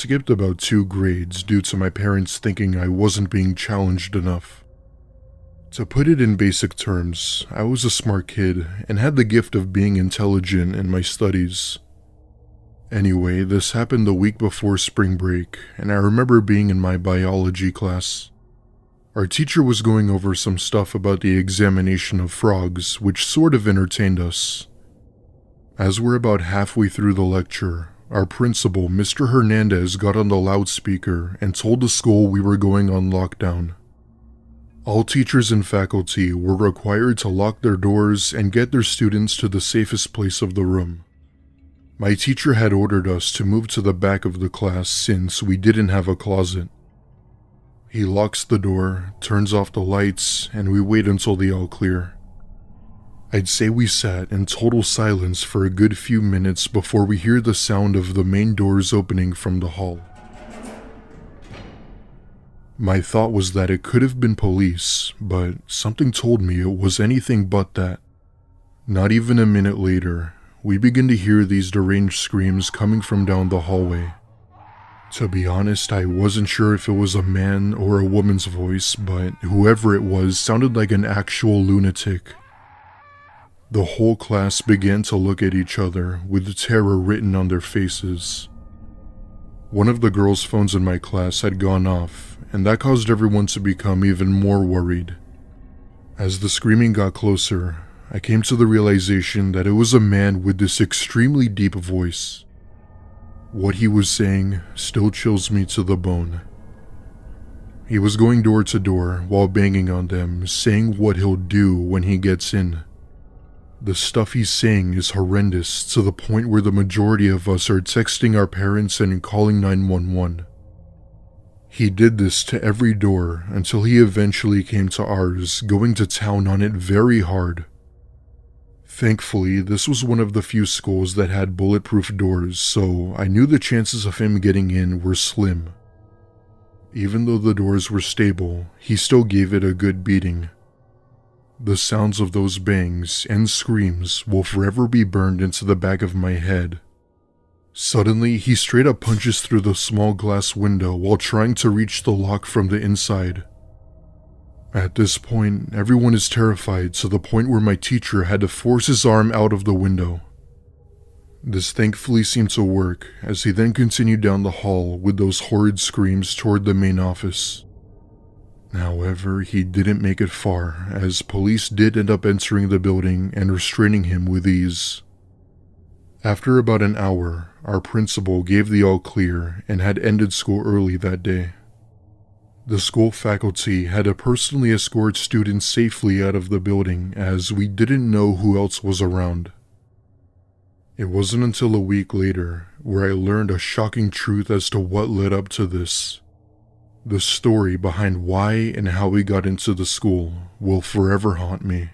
Skipped about 2 grades due to my parents thinking I wasn't being challenged enough. To put it in basic terms, I was a smart kid and had the gift of being intelligent in my studies. Anyway, this happened the week before spring break, and I remember being in my biology class. Our teacher was going over some stuff about the examination of frogs, which sort of entertained us. As we're about halfway through the lecture, our principal, Mr. Hernandez, got on the loudspeaker and told the school we were going on lockdown. All teachers and faculty were required to lock their doors and get their students to the safest place of the room. My teacher had ordered us to move to the back of the class since we didn't have a closet. He locks the door, turns off the lights, and we wait until the all clear. I'd say we sat in total silence for a good few minutes before we hear the sound of the main doors opening from the hall. My thought was that it could have been police, but something told me it was anything but that. Not even a minute later, we begin to hear these deranged screams coming from down the hallway. To be honest, I wasn't sure if it was a man or a woman's voice, but whoever it was sounded like an actual lunatic. The whole class began to look at each other with terror written on their faces. One of the girls' phones in my class had gone off, and that caused everyone to become even more worried. As the screaming got closer, I came to the realization that it was a man with this extremely deep voice. What he was saying still chills me to the bone. He was going door to door while banging on them, saying what he'll do when he gets in. The stuff he's saying is horrendous to the point where the majority of us are texting our parents and calling 911. He did this to every door until he eventually came to ours, going to town on it very hard. Thankfully, this was one of the few schools that had bulletproof doors, so I knew the chances of him getting in were slim. Even though the doors were stable, he still gave it a good beating. The sounds of those bangs and screams will forever be burned into the back of my head. Suddenly, he straight up punches through the small glass window while trying to reach the lock from the inside. At this point, everyone is terrified to the point where my teacher had to force his arm out of the window. This thankfully seemed to work, as he then continued down the hall with those horrid screams toward the main office. However, he didn't make it far, as police did end up entering the building and restraining him with ease. After about an hour, our principal gave the all clear and had ended school early that day. The school faculty had to personally escort students safely out of the building, as we didn't know who else was around. It wasn't until a week later where I learned a shocking truth as to what led up to this. The story behind why and how we got into the school will forever haunt me.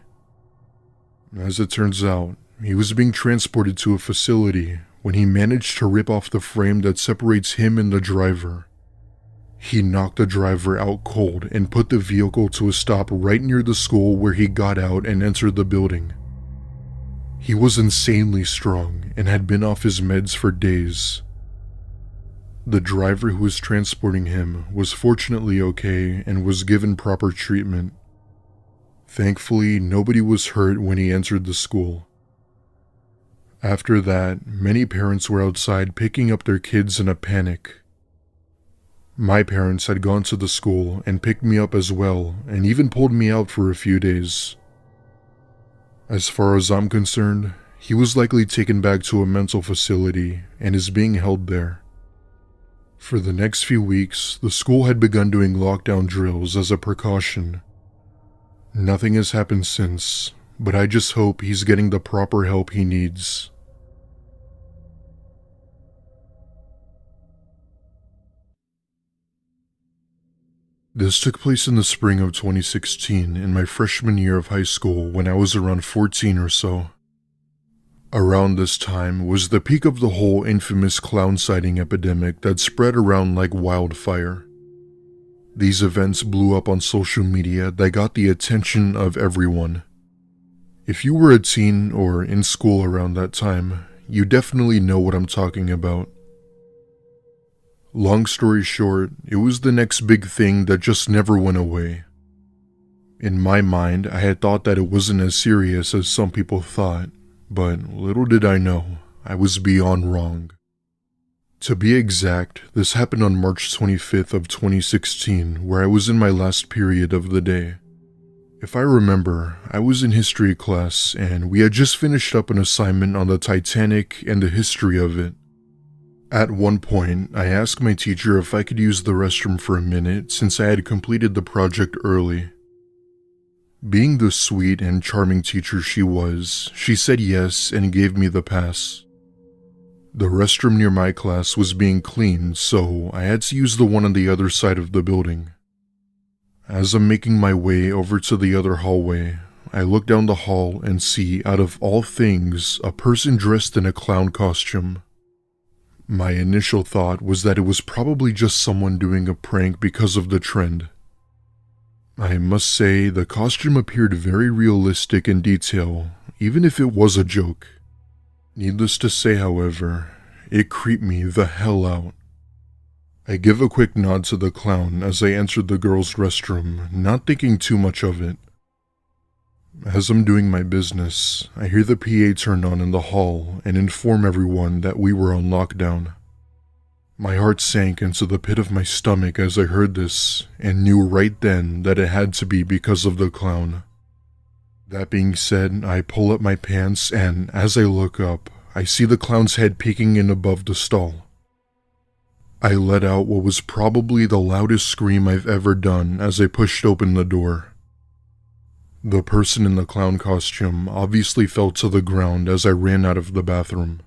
As it turns out, he was being transported to a facility when he managed to rip off the frame that separates him and the driver. He knocked the driver out cold and put the vehicle to a stop right near the school where he got out and entered the building. He was insanely strong and had been off his meds for days. The driver who was transporting him was fortunately okay and was given proper treatment. Thankfully, nobody was hurt when he entered the school. After that, many parents were outside picking up their kids in a panic. My parents had gone to the school and picked me up as well, and even pulled me out for a few days. As far as I'm concerned, he was likely taken back to a mental facility and is being held there. For the next few weeks, the school had begun doing lockdown drills as a precaution. Nothing has happened since, but I just hope he's getting the proper help he needs. This took place in the spring of 2016 in my freshman year of high school when I was around 14 or so. Around this time was the peak of the whole infamous clown sighting epidemic that spread around like wildfire. These events blew up on social media that got the attention of everyone. If you were a teen or in school around that time, you definitely know what I'm talking about. Long story short, it was the next big thing that just never went away. In my mind, I had thought that it wasn't as serious as some people thought, but little did I know, I was beyond wrong. To be exact, this happened on March 25th of 2016, where I was in my last period of the day. If I remember, I was in history class and we had just finished up an assignment on the Titanic and the history of it. At one point, I asked my teacher if I could use the restroom for a minute since I had completed the project early. Being the sweet and charming teacher she was, she said yes and gave me the pass. The restroom near my class was being cleaned, so I had to use the one on the other side of the building. As I'm making my way over to the other hallway, I look down the hall and see, out of all things, a person dressed in a clown costume. My initial thought was that it was probably just someone doing a prank because of the trend. I must say, the costume appeared very realistic in detail, even if it was a joke. Needless to say, however, it creeped me the hell out. I give a quick nod to the clown as I entered the girls' restroom, not thinking too much of it. As I'm doing my business, I hear the PA turn on in the hall and inform everyone that we were on lockdown. My heart sank into the pit of my stomach as I heard this, and knew right then that it had to be because of the clown. That being said, I pull up my pants and, as I look up, I see the clown's head peeking in above the stall. I let out what was probably the loudest scream I've ever done as I pushed open the door. The person in the clown costume obviously fell to the ground as I ran out of the bathroom.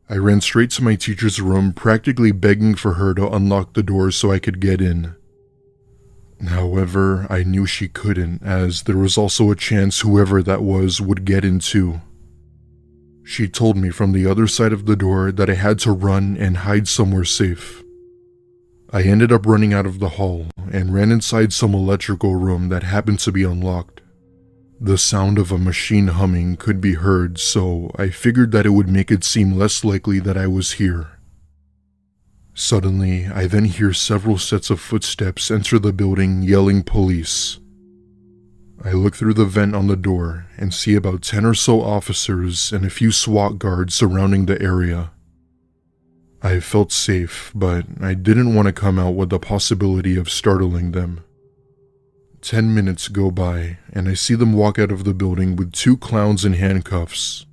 I ran straight to my teacher's room, practically begging for her to unlock the door so I could get in. However, I knew she couldn't, as there was also a chance whoever that was would get in too. She told me from the other side of the door that I had to run and hide somewhere safe. I ended up running out of the hall and ran inside some electrical room that happened to be unlocked. The sound of a machine humming could be heard, so I figured that it would make it seem less likely that I was here. Suddenly, I then hear several sets of footsteps enter the building yelling police. I look through the vent on the door and see about 10 or so officers and a few SWAT guards surrounding the area. I felt safe, but I didn't want to come out with the possibility of startling them. 10 minutes go by, and I see them walk out of the building with 2 clowns in handcuffs,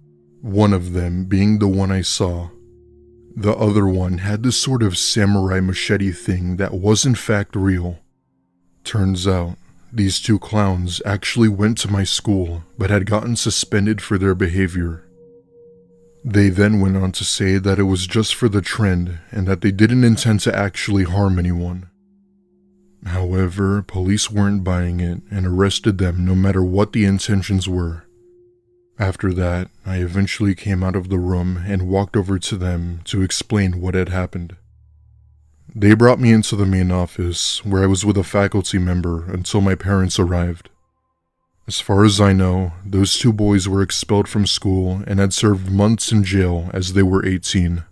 one of them being the one I saw. The other one had this sort of samurai machete thing that was in fact real. Turns out, these 2 clowns actually went to my school, but had gotten suspended for their behavior. They then went on to say that it was just for the trend, and that they didn't intend to actually harm anyone. However, police weren't buying it and arrested them no matter what the intentions were. After that, I eventually came out of the room and walked over to them to explain what had happened. They brought me into the main office, where I was with a faculty member until my parents arrived. As far as I know, those 2 boys were expelled from school and had served months in jail as they were 18.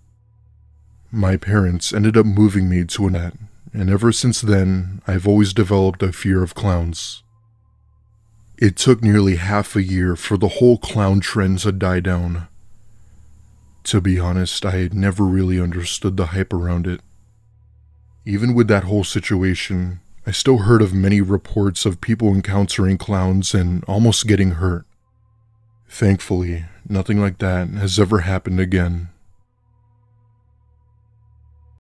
My parents ended up moving me to an at, and ever since then, I've always developed a fear of clowns. It took nearly half a year for the whole clown trend to die down. To be honest, I had never really understood the hype around it. Even with that whole situation, I still heard of many reports of people encountering clowns and almost getting hurt. Thankfully, nothing like that has ever happened again,